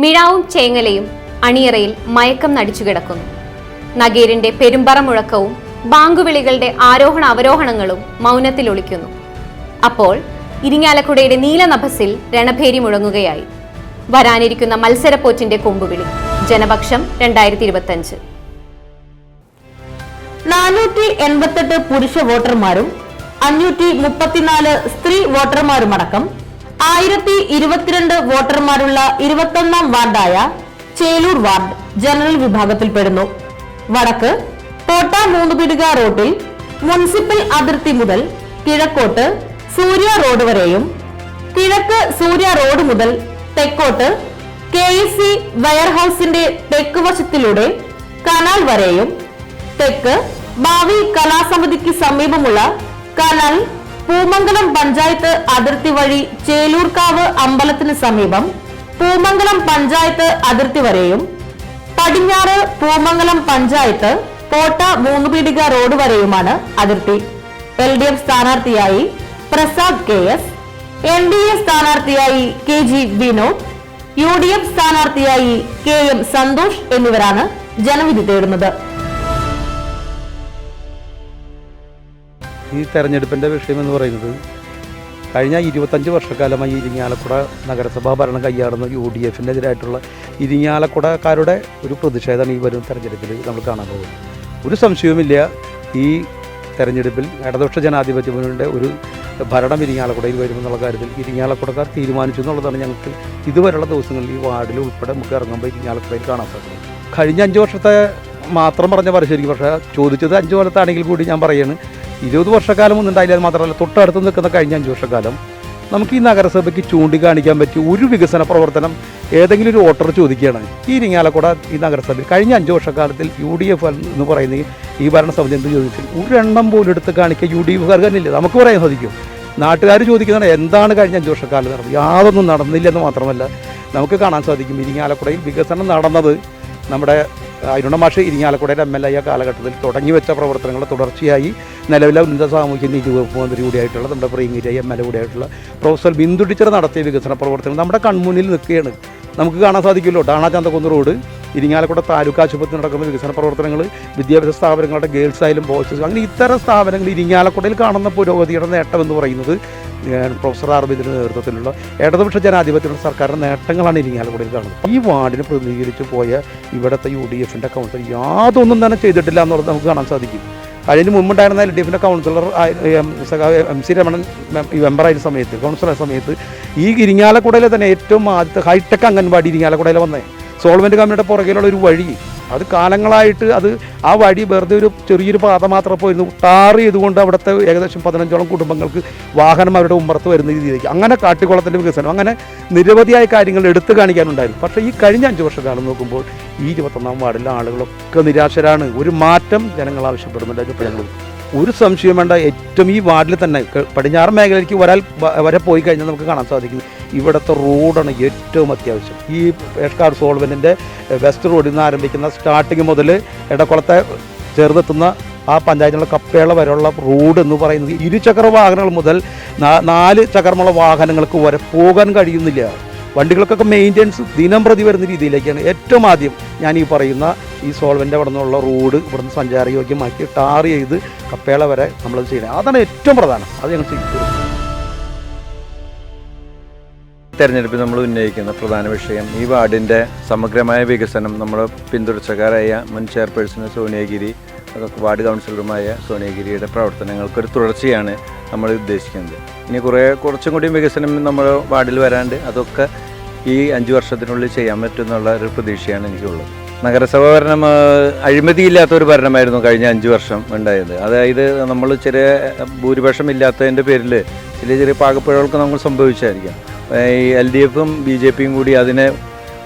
മിഴാവും ചേങ്ങലയും അണിയറയിൽ മയക്കം നടിച്ചു കിടക്കുന്നു. നഗീറിന്റെ പെരുമ്പറ മുഴക്കവും ബാങ്കുവിളികളുടെ ആരോഹണ അവരോഹണങ്ങളും മൗനത്തിൽ ഒളിക്കുന്നു. അപ്പോൾ ഇരിങ്ങാലക്കുടയുടെ നീലനഭസിൽ രണഭേരി മുഴങ്ങുകയായി. വരാനിരിക്കുന്ന മത്സരപ്പോറ്റിന്റെ കൊമ്പുവിളി. ജനപക്ഷം 2025. 488 പുരുഷ വോട്ടർമാരും 534 സ്ത്രീ വോട്ടർമാരുമടക്കം 1022 വോട്ടർമാരുള്ള 21ാം വാർഡായ ചേലൂർ വാർഡ് ജനറൽ വിഭാഗത്തിൽപ്പെടുന്നു. വടക്ക് കോട്ട മൂന്നുപിടുക റോഡിൽ മുനിസിപ്പൽ അതിർത്തി മുതൽ കിഴക്കോട്ട് സൂര്യ റോഡ് വരെയും കിഴക്ക് സൂര്യ റോഡ് മുതൽ തെക്കോട്ട് KSC വെയർഹൌസിന്റെ തെക്ക് വശത്തിലൂടെ കനാൽ വരെയും തെക്ക് ഭാവി കലാസമിതിക്ക് സമീപമുള്ള കനാൽ പൂമംഗലം പഞ്ചായത്ത് അതിർത്തി വഴി ചേലൂർക്കാവ് അമ്പലത്തിന് സമീപം പൂമംഗലം പഞ്ചായത്ത് അതിർത്തി വരെയും പടിഞ്ഞാറ് പൂമംഗലം പഞ്ചായത്ത് കോട്ട മൂന്നുപീടിക റോഡ് വരെയുമാണ് അതിർത്തി. LDF സ്ഥാനാർത്ഥിയായി പ്രസാദ് KS, NDA സ്ഥാനാർത്ഥിയായി KG വിനോദ്, UDF സ്ഥാനാർത്ഥിയായി KM സന്തോഷ് എന്നിവരാണ് ജനവിധി തേടുന്നത്. ഈ തെരഞ്ഞെടുപ്പിൻ്റെ വിഷയം എന്ന് പറയുന്നത് കഴിഞ്ഞ 25 വർഷക്കാലമായി ഇരിങ്ങാലക്കുട നഗരസഭാ ഭരണം കൈയാടുന്ന UDF-നെതിരായിട്ടുള്ള ഇരിങ്ങാലക്കുടക്കാരുടെ ഒരു പ്രതിഷേധമാണ് ഈ വരുന്ന തെരഞ്ഞെടുപ്പിൽ നമ്മൾ കാണാൻ പോകുന്നത്. ഒരു സംശയവുമില്ല, ഈ തെരഞ്ഞെടുപ്പിൽ ഇടതുപക്ഷ ജനാധിപത്യ മുന്നണിയുടെ ഒരു ഭരണം ഇരിങ്ങാലക്കുടയിൽ വരുമെന്നുള്ള കാര്യത്തിൽ ഇരിങ്ങാലക്കുടക്കാർ തീരുമാനിച്ചു എന്നുള്ളതാണ് ഞങ്ങൾക്ക് ഇതുവരെയുള്ള ദിവസങ്ങളിൽ ഈ വാർഡിൽ ഉൾപ്പെടെ നമുക്ക് ഇറങ്ങുമ്പോൾ ഇരിങ്ങാലക്കുടയിൽ കാണാൻ സാധിക്കും. കഴിഞ്ഞ 5 വർഷത്തെ മാത്രം പറഞ്ഞ പരിശോധിക്കും, പക്ഷേ ചോദിച്ചത് 5 കൊല്ലത്താണെങ്കിൽ കൂടി ഞാൻ പറയുന്നത് 20 വർഷക്കാലം ഒന്നും ഉണ്ടായില്ല. അത് മാത്രമല്ല, തൊട്ടടുത്ത് നിൽക്കുന്ന കഴിഞ്ഞ 5 വർഷക്കാലം നമുക്ക് ഈ നഗരസഭയ്ക്ക് ചൂണ്ടിക്കാണിക്കാൻ പറ്റിയ ഒരു വികസന പ്രവർത്തനം ഏതെങ്കിലും ഒരു വോട്ടർ ചോദിക്കുകയാണ് ഈ ഇരിങ്ങാലക്കുട ഈ നഗരസഭയിൽ കഴിഞ്ഞ 5 വർഷക്കാലത്തിൽ UDF എന്ന് പറയുന്ന ഈ ഭരണസമിതി എന്ത് ചോദിച്ചാൽ ഒരെണ്ണം പോലും എടുത്ത് കാണിക്കുക UDF-കാർക്ക് തന്നെ ഇല്ല. നമുക്ക് പറയാൻ സാധിക്കും. നാട്ടുകാർ ചോദിക്കുന്നതാണ് എന്താണ് കഴിഞ്ഞ 5 വർഷക്കാലം നടന്നത്. യാതൊന്നും നടന്നില്ലെന്ന് മാത്രമല്ല നമുക്ക് കാണാൻ സാധിക്കും ഇരിങ്ങാലക്കുടയിൽ വികസനം നടന്നത് നമ്മുടെ അരുണമാഷ് ഇരിങ്ങാലക്കുടയുടെ MLA ആയ കാലഘട്ടത്തിൽ തുടങ്ങി വെച്ച പ്രവർത്തനങ്ങൾ തുടർച്ചയായി നിലവിലെ ഉന്നത സാമൂഹ്യ നീതി വകുപ്പ് മന്ത്രി കൂടിയായിട്ടുള്ള നമ്മുടെ പ്രിയങ്കരി MLA കൂടിയായിട്ടുള്ള പ്രൊഫസർ ബിന്ദു ടീച്ചർ നടത്തിയ വികസന പ്രവർത്തനങ്ങൾ നമ്മുടെ കൺമുന്നിൽ നിൽക്കുകയാണ്. നമുക്ക് കാണാൻ സാധിക്കുമല്ലോ. ചന്തക്കുന്ന് റോഡ്, ഇരിങ്ങാലക്കുട താലൂക്ക് ആശുപത്രി നടക്കുന്ന വികസന പ്രവർത്തനങ്ങൾ, വിദ്യാഭ്യാസ സ്ഥാപനങ്ങളുടെ ഗേൾസ് ആയാലും ബോയ്സ്, അങ്ങനെ ഇത്തരം സ്ഥാപനങ്ങൾ ഇരിങ്ങാലക്കുടയിൽ കാണുന്ന പുരോഗതിയുടെ നേട്ടം എന്ന് പറയുന്നത് പ്രൊഫസർ ആർബിദിൻ്റെ നേതൃത്വത്തിലുള്ള ഇടതുപക്ഷ ജനാധിപത്യത്തിലുള്ള സർക്കാരിൻ്റെ നേട്ടങ്ങളാണ് ഇരിങ്ങാലക്കുടയിൽ കാണുന്നത്. ഈ വാർഡിനെ പ്രതിനിധീകരിച്ച് പോയ ഇവിടുത്തെ UDF-ൻ്റെ കൗൺസിലർ യാതൊന്നും തന്നെ ചെയ്തിട്ടില്ല എന്നുള്ളത് നമുക്ക് കാണാൻ സാധിക്കും. അതിന് മുമ്പുണ്ടായിരുന്ന LDF-ൻ്റെ കൗൺസിലർ MC രമണൻ മെമ്പറായ സമയത്ത്, കൗൺസിലർ സമയത്ത് ഈ ഇരിങ്ങാലക്കുടയിലെ തന്നെ ഏറ്റവും ആദ്യത്തെ ഹൈടെക് അംഗൻവാടി ഇരിങ്ങാലക്കുടയിൽ വന്നേ സോൾവെൻറ്റ് കമ്പനിയുടെ പുറകിലുള്ള ഒരു വഴി, അത് കാലങ്ങളായിട്ട് ആ വഴി വെറുതെ ഒരു ചെറിയൊരു പാത മാത്രം പോയിരുന്നു. ടാർ ചെയ്തുകൊണ്ട് അവിടുത്തെ ഏകദേശം 15ഓളം കുടുംബങ്ങൾക്ക് വാഹനം അവരുടെ ഉമ്മറത്ത് വരുന്ന രീതിയിലേക്ക് അങ്ങനെ കാട്ടിക്കുളത്തിൻ്റെ വികസനം, അങ്ങനെ നിരവധിയായ കാര്യങ്ങൾ എടുത്തു കാണിക്കാനുണ്ടായിരുന്നു. പക്ഷേ ഈ കഴിഞ്ഞ 5 വർഷക്കാലം നോക്കുമ്പോൾ ഈ 21ാം വാർഡിലെ ആളുകളൊക്കെ നിരാശരാണ്. ഒരു മാറ്റം ജനങ്ങൾ ആവശ്യപ്പെടുന്നുണ്ട്. ഇപ്പോൾ ഞങ്ങൾ ഒരു സംശയം വേണ്ട, ഏറ്റവും ഈ വാർഡിൽ തന്നെ പടിഞ്ഞാറൻ മേഖലയ്ക്ക് വരെ പോയി കഴിഞ്ഞാൽ നമുക്ക് കാണാൻ സാധിക്കും ഇവിടുത്തെ റോഡാണ് ഏറ്റവും അത്യാവശ്യം. ഈ പേഷ്കാട് സോൾവെൻറ്റിൻ്റെ വെസ്റ്റ് റോഡിൽ നിന്ന് ആരംഭിക്കുന്ന സ്റ്റാർട്ടിങ് മുതൽ ഇടക്കുളത്തെ ചേർന്നെത്തുന്ന ആ പഞ്ചായത്തിലുള്ള കപ്പേള വരെയുള്ള റോഡ് എന്ന് പറയുന്നത് ഇരുചക്ര വാഹനങ്ങൾ മുതൽ 4 ചക്രമുള്ള വാഹനങ്ങൾക്ക് വരെ പോകാൻ കഴിയുന്നില്ല. വണ്ടികൾക്കൊക്കെ മെയിൻ്റെനൻസ് ദിനം പ്രതി വരുന്ന രീതിയിലേക്കാണ്. ഏറ്റവും ആദ്യം ഞാൻ ഈ പറയുന്ന ഈ സോൾവെൻ്റ് അവിടെ നിന്നുള്ള റോഡ് ഇവിടുന്ന് സഞ്ചാരയോഗ്യമാക്കി ടാർ ചെയ്ത് കപ്പേള വരെ നമ്മളത് ചെയ്യണം. അതാണ് ഏറ്റവും പ്രധാനം. അത് ഞങ്ങൾ ചെയ്തു. തെരഞ്ഞെടുപ്പിൽ നമ്മൾ ഉന്നയിക്കുന്ന പ്രധാന വിഷയം ഈ വാർഡിൻ്റെ സമഗ്രമായ വികസനം നമ്മൾ പിന്തുടർച്ചക്കാരായ മുൻ ചെയർപേഴ്സൺ സോണിയഗിരി, വാർഡ് കൗൺസിലറുമായ സോണിയഗിരിയുടെ പ്രവർത്തനങ്ങൾക്കൊരു തുടർച്ചയാണ് നമ്മൾ ഉദ്ദേശിക്കുന്നത്. ഇനി കുറച്ചും കൂടി വികസനം നമ്മൾ വാർഡിൽ വരാണ്ട് അതൊക്കെ ഈ 5 വർഷത്തിനുള്ളിൽ ചെയ്യാൻ പറ്റുമെന്നുള്ള ഒരു പ്രതീക്ഷയാണ് എനിക്കുള്ളത്. നഗരസഭ ഭരണം അഴിമതിയില്ലാത്തൊരു ഭരണമായിരുന്നു കഴിഞ്ഞ 5 വർഷം ഉണ്ടായത്. അതായത് നമ്മൾ ചെറിയ ഭൂരിപക്ഷം ഇല്ലാത്തതിൻ്റെ പേരിൽ ചെറിയ പാകപ്പിഴകൾക്ക് നമ്മൾ സംഭവിച്ചായിരിക്കാം. ഈ LDF-ഉം BJP-യും കൂടി അതിനെ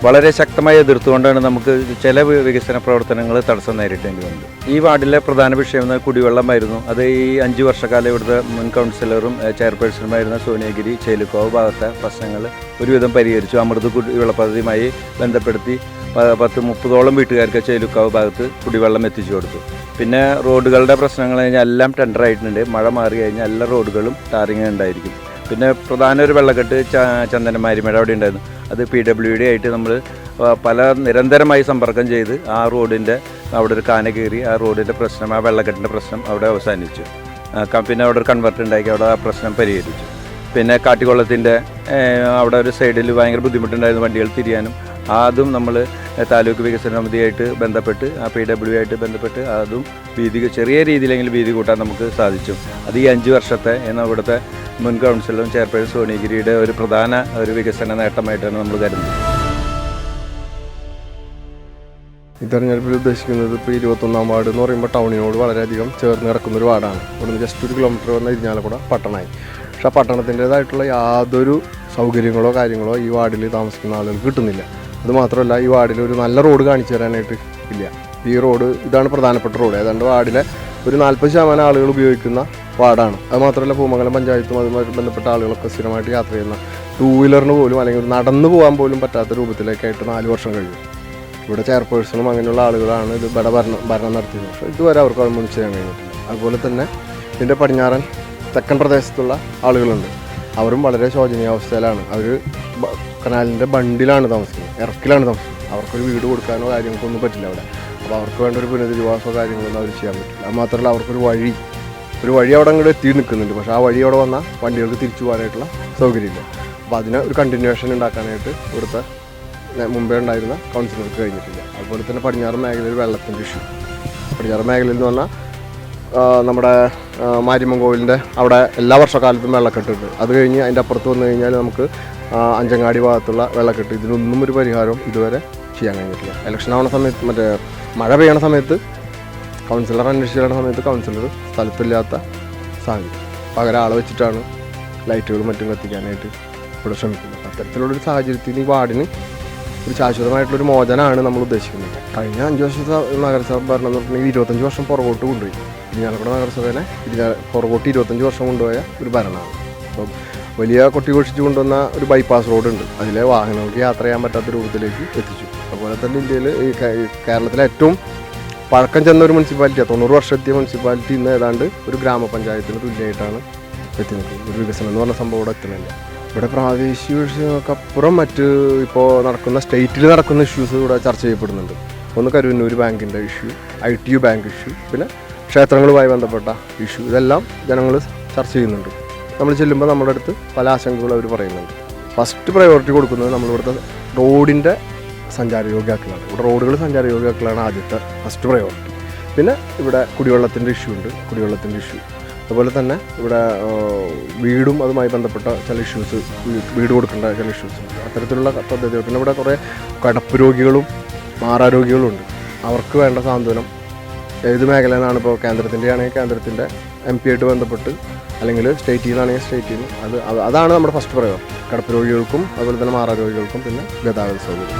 വളരെ ശക്തമായി എതിർത്തുകൊണ്ടാണ് നമുക്ക് ചില വികസന പ്രവർത്തനങ്ങൾ തടസ്സം നേരിട്ടേണ്ടി വന്നത്. ഈ വാർഡിലെ പ്രധാന വിഷയം കുടിവെള്ളമായിരുന്നു. അത് ഈ 5 വർഷക്കാലം ഇവിടുത്തെ മുൻ കൗൺസിലറും ചെയർപേഴ്സണുമായിരുന്ന സോണിയഗിരി ചേലുക്കാവ് ഭാഗത്തെ പ്രശ്നങ്ങൾ ഒരുവിധം പരിഹരിച്ചു. അമൃത് കുടിവെള്ള പദ്ധതിയുമായി ബന്ധപ്പെടുത്തി 10-30ഓളം വീട്ടുകാർക്ക് ചേലുക്കാവ് ഭാഗത്ത് കുടിവെള്ളം എത്തിച്ചു കൊടുത്തു. പിന്നെ റോഡുകളുടെ പ്രശ്നങ്ങൾ കഴിഞ്ഞാൽ എല്ലാം ടെൻഡറായിട്ടുണ്ട്. മഴ മാറി കഴിഞ്ഞാൽ എല്ലാ റോഡുകളും ടാറിങ് ഉണ്ടായിരിക്കും. പിന്നെ പ്രധാന ഒരു വെള്ളക്കെട്ട് ചന്ദനമാരിമഴ അവിടെ ഉണ്ടായിരുന്നു. അത് PWD ആയിട്ട് നമ്മൾ നിരന്തരമായി സമ്പർക്കം ചെയ്ത് ആ റോഡിൻ്റെ അവിടെ ഒരു കാന കയറി ആ റോഡിൻ്റെ പ്രശ്നം, ആ വെള്ളക്കെട്ടിൻ്റെ പ്രശ്നം അവിടെ അവസാനിച്ചു. പിന്നെ അവിടെ ഒരു കൺവെർട്ട് ഉണ്ടാക്കി അവിടെ ആ പ്രശ്നം പരിഹരിച്ചു. പിന്നെ കാട്ടിക്കുളത്തിൻ്റെ അവിടെ ഒരു സൈഡിൽ ഭയങ്കര ബുദ്ധിമുട്ടുണ്ടായിരുന്നു വണ്ടികൾ തിരിയാനും. അതും നമ്മൾ താലൂക്ക് വികസന സമിതിയായിട്ട് ബന്ധപ്പെട്ട് ആ PWD ആയിട്ട് ബന്ധപ്പെട്ട് അതും ചെറിയ രീതിയിലെങ്കിലും വീതി കൂട്ടാൻ നമുക്ക് സാധിച്ചു. അത് ഈ 5 വർഷത്തെ ഇവിടുത്തെ മുൻ കൗൺസിലറും ചെയർപേഴ്സൺ സോണിയഗിരിയുടെ ഒരു പ്രധാന ഒരു വികസന നേട്ടമായിട്ടാണ് നമ്മൾ കരുതുന്നത്. ഈ തെരഞ്ഞെടുപ്പിൽ ഉദ്ദേശിക്കുന്നത് ഇപ്പോൾ 21-ാം വാർഡ് എന്ന് പറയുമ്പോൾ ടൗണിനോട് വളരെയധികം ചേർന്ന് കിടക്കുന്നൊരു വാർഡാണ്. ഇവിടുന്ന് ജസ്റ്റ് 1 കിലോമീറ്റർ വന്ന ഇരിഞ്ഞാലക്കുട പട്ടണമായി. പക്ഷേ ആ പട്ടണത്തിൻ്റേതായിട്ടുള്ള യാതൊരു സൗകര്യങ്ങളോ കാര്യങ്ങളോ ഈ വാർഡിൽ താമസിക്കുന്ന ആളുകൾക്ക് കിട്ടുന്നില്ല. അതുമാത്രമല്ല ഈ വാർഡിൽ ഒരു നല്ല റോഡ് കാണിച്ചു തരാനായിട്ട് ഇല്ല. ഈ റോഡ് ഇതാണ് പ്രധാനപ്പെട്ട റോഡ്. ഏതാണ്ട് വാർഡിലെ ഒരു 40% ആളുകൾ ഉപയോഗിക്കുന്ന വാർഡാണ്. അതുമാത്രമല്ല പൂമംഗലം പഞ്ചായത്തും അതുമായിട്ട് ബന്ധപ്പെട്ട ആളുകളൊക്കെ സ്ഥിരമായിട്ട് യാത്ര ചെയ്യുന്ന 2 വീലറിന് പോലും അല്ലെങ്കിൽ നടന്നു പോകാൻ പോലും പറ്റാത്ത രൂപത്തിലേക്കായിട്ട് 4 വർഷം കഴിഞ്ഞു. ഇവിടെ ചെയർപേഴ്സണും അങ്ങനെയുള്ള ആളുകളാണ് ഇത് ഭരണം നടത്തിയത്. പക്ഷേ ഇതുവരെ അവർക്ക് അത് മുന്നിൽ ചെയ്യാൻ കഴിഞ്ഞിട്ടില്ല. അതുപോലെ തന്നെ ഇതിൻ്റെ പടിഞ്ഞാറൻ തെക്കൻ പ്രദേശത്തുള്ള ആളുകളുണ്ട്. അവരും വളരെ ശോചനീയാവസ്ഥയിലാണ്. അവർ കനാലിൻ്റെ ബണ്ടിലാണ് താമസിക്കുന്നത്, ഇറക്കിലാണ് താമസിക്കുന്നത്. അവർക്കൊരു വീട് കൊടുക്കാനോ കാര്യങ്ങൾക്കോ ഒന്നും പറ്റില്ല അവിടെ. അപ്പോൾ അവർക്ക് വേണ്ട ഒരു പുനരധിവാസമോ കാര്യങ്ങളൊന്നും അവർ ചെയ്യാൻ പറ്റില്ല. അത് മാത്രമല്ല അവർക്കൊരു വഴി അവിടെ അങ്ങോട്ട് എത്തി നിൽക്കുന്നുണ്ട്. പക്ഷേ ആ വഴി അവിടെ വന്നാൽ വണ്ടികൾക്ക് തിരിച്ചു പോകാനായിട്ടുള്ള സൗകര്യമില്ല. അപ്പോൾ അതിന് ഒരു കണ്ടിന്യൂവേഷൻ ഉണ്ടാക്കാനായിട്ട് ഇവിടുത്തെ മുമ്പേ ഉണ്ടായിരുന്ന കൗൺസിലർക്ക് കഴിഞ്ഞിട്ടില്ല. അതുപോലെ തന്നെ പടിഞ്ഞാറൻ മേഖലയിൽ വെള്ളത്തിൻ്റെ ഇഷ്യൂ. പടിഞ്ഞാറൻ മേഖലയിൽ എന്ന് പറഞ്ഞാൽ നമ്മുടെ മാരിയമ്മൻ കോവിലിൻ്റെ അവിടെ എല്ലാ വർഷക്കാലത്തും വെള്ളക്കെട്ടുണ്ട്. അത് കഴിഞ്ഞ് അതിൻ്റെ അപ്പുറത്ത് വന്നു കഴിഞ്ഞാൽ നമുക്ക് അഞ്ചങ്ങാടി ഭാഗത്തുള്ള വെള്ളക്കെട്ട്. ഇതിനൊന്നും ഒരു പരിഹാരവും ഇതുവരെ ചെയ്യാൻ കഴിഞ്ഞിട്ടില്ല. ഇലക്ഷൻ ആവുന്ന സമയത്ത് മറ്റേ മഴ പെയ്യണ സമയത്ത് കൗൺസിലർ അന്വേഷിക്കുന്ന സമയത്ത് കൗൺസിലർ സ്ഥലത്തില്ലാത്ത സാഹചര്യം. പകരം ആളെ വെച്ചിട്ടാണ് ലൈറ്റുകളും മറ്റും കത്തിക്കാനായിട്ട് ഇവിടെ ശ്രമിക്കുന്നത്. അത്തരത്തിലുള്ളൊരു സാഹചര്യത്തിൽ ഈ വാർഡിന് ഒരു ശാശ്വതമായിട്ടുള്ളൊരു മോചനമാണ് നമ്മൾ ഉദ്ദേശിക്കുന്നത്. കഴിഞ്ഞ 5 വർഷത്തെ നഗരസഭ ഭരണം എന്ന് പറഞ്ഞിട്ടുണ്ടെങ്കിൽ 25 വർഷം പുറകോട്ട് കൊണ്ടുപോയി. ഇരിഞ്ഞാലക്കുട നഗരസഭേനെ പുറകോട്ട് 25 വർഷം കൊണ്ടുപോയ ഒരു ഭരണമാണ്. അപ്പം വലിയ കൊട്ടിഘോഷിച്ച് കൊണ്ടുവന്ന ഒരു ബൈപ്പാസ് റോഡുണ്ട്. അതിലെ വാഹനങ്ങൾക്ക് യാത്ര ചെയ്യാൻ പറ്റാത്ത രൂപത്തിലേക്ക് എത്തിച്ചു. അതുപോലെ തന്നെ ഇന്ത്യയിൽ ഈ കേരളത്തിലെ ഏറ്റവും പഴക്കം ചെന്ന ഒരു മുനിസിപ്പാലിറ്റിയാണ്. 90 വർഷം എത്തിയ മുനിസിപ്പാലിറ്റി ഇന്ന് ഏതാണ്ട് ഒരു ഗ്രാമപഞ്ചായത്തിന് തുല്യമായിട്ടാണ് എത്തി നിൽക്കുന്നത്. ഒരു വികസനം എന്ന് പറഞ്ഞ സംഭവം ഇവിടെ എത്തുന്നില്ല. ഇവിടെ പ്രാദേശിക വിഷയങ്ങൾക്കപ്പുറം മറ്റ് ഇപ്പോൾ സ്റ്റേറ്റിൽ നടക്കുന്ന ഇഷ്യൂസ് ഇവിടെ ചർച്ച ചെയ്യപ്പെടുന്നുണ്ട്. ഒന്ന് കരുവന്നൂർ ബാങ്കിൻ്റെ ഇഷ്യൂ, ITU ബാങ്ക് ഇഷ്യൂ, പിന്നെ ക്ഷേത്രങ്ങളുമായി ബന്ധപ്പെട്ട ഇഷ്യൂ. ഇതെല്ലാം ജനങ്ങൾ ചർച്ച ചെയ്യുന്നുണ്ട്. നമ്മൾ ചെല്ലുമ്പോൾ നമ്മുടെ അടുത്ത് പല ആശങ്കകളും അവർ പറയുന്നുണ്ട്. ഫസ്റ്റ് പ്രയോറിറ്റി കൊടുക്കുന്നത് നമ്മളിവിടുത്തെ റോഡിൻ്റെ സഞ്ചാരയോഗ്യാക്കലാണ്. ഇവിടെ റോഡുകൾ സഞ്ചാരയോഗ്യാക്കലാണ് ആദ്യത്തെ ഫസ്റ്റ് പ്രയോറിറ്റി. പിന്നെ ഇവിടെ കുടിവെള്ളത്തിൻ്റെ ഇഷ്യൂ ഉണ്ട്, കുടിവെള്ളത്തിൻ്റെ ഇഷ്യൂ. അതുപോലെ തന്നെ ഇവിടെ വീടും അതുമായി ബന്ധപ്പെട്ട ചില ഇഷ്യൂസ്, വീട് കൊടുക്കേണ്ട ചില ഇഷ്യൂസ് ഉണ്ട്. അത്തരത്തിലുള്ള പദ്ധതികൾ. പിന്നെ ഇവിടെ കുറേ കിടപ്പ് രോഗികളും മാറാരോഗികളും ഉണ്ട്. അവർക്ക് വേണ്ട സാന്ത്വനം ഏത് മേഖലയിൽ നിന്നാണ്, ഇപ്പോൾ കേന്ദ്രത്തിൻ്റെ ആണെങ്കിൽ കേന്ദ്രത്തിൻ്റെ MP ആയിട്ട് ബന്ധപ്പെട്ട്, അല്ലെങ്കിൽ സ്റ്റേറ്റിൽ നിന്നാണെങ്കിൽ സ്റ്റേറ്റിൽ നിന്ന്, അതാണ് നമ്മുടെ ഫസ്റ്റ് പ്രയോറിറ്റി. കിടപ്പ് രോഗികൾക്കും അതുപോലെ തന്നെ മാറാരോഗികൾക്കും പിന്നെ ഗതാഗത സൗകര്യം.